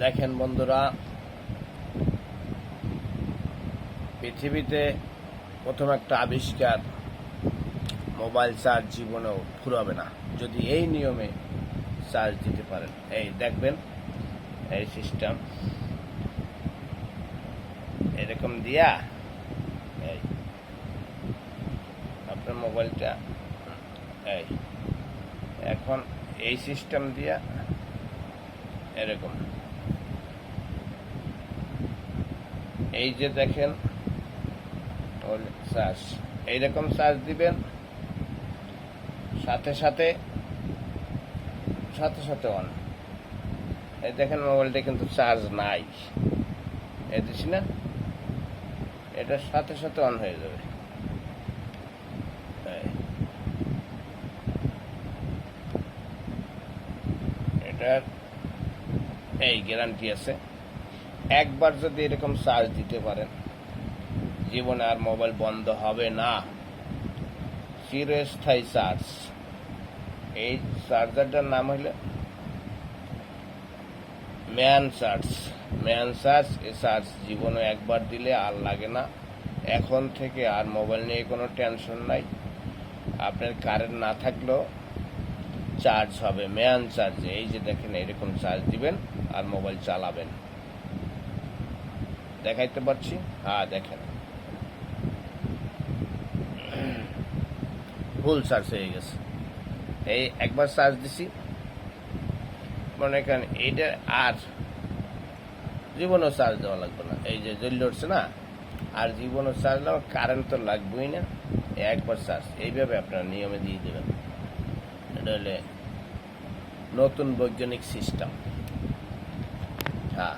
দেখেন বন্ধুরা, পৃথিবীতে প্রথম একটা আবিষ্কার, মোবাইল চার্জ জীবনেও ফুরাবে না যদি এই নিয়মে চার্জ দিতে পারেন। এই দেখবেন, এই সিস্টেম এরকম দিয়া এই আপনার মোবাইলটা এই এখন এই সিস্টেম দিয়া এরকম এই যে দেখেন চার্জ, এইরকম চার্জ দিবেন, সাথে সাথে সাথে সাথে অন। এই দেখেন মোবাইলটা কিন্তু চার্জ নাই, এই দিছি না, এটা সাথে সাথে অন হয়ে যাবে। এটার এই গ্যারান্টি আছে, একবার যদি এরকম চার্জ দিতে পারেন জীবনে আর মোবাইল বন্ধ হবে না। চিরস্থায়ী চার্জ। এই চার্জারটার নাম হলো ম্যান চার্জ। ম্যান চার্জ, এ চার্জ জীবনে একবার দিলে আর লাগে না। এখন থেকে আর মোবাইল নিয়ে কোনো টেনশন নাই। আপনার কারেন্ট না থাকলেও চার্জ হবে ম্যান চার্জ। এই যে দেখেন এরকম চার্জ দিবেন আর মোবাইল চালাবেন। দেখাইতে পারছি? হ্যাঁ, দেখেন ফুল চার্জ হয়ে গেছে। এই একবার চার্জ দিছি, মনে করেন এইটা আর জীবনও চার্জ দেওয়া লাগবে না। এই যে জ্বলে উঠছে না, আর জীবনও চার্জ দেওয়া, কারেন্ট তো লাগবেই না। একবার চার্জ এইভাবে আপনারা নিয়মে দিয়ে দেবেন। এটা হলে নতুন বৈজ্ঞানিক সিস্টেম। হ্যাঁ।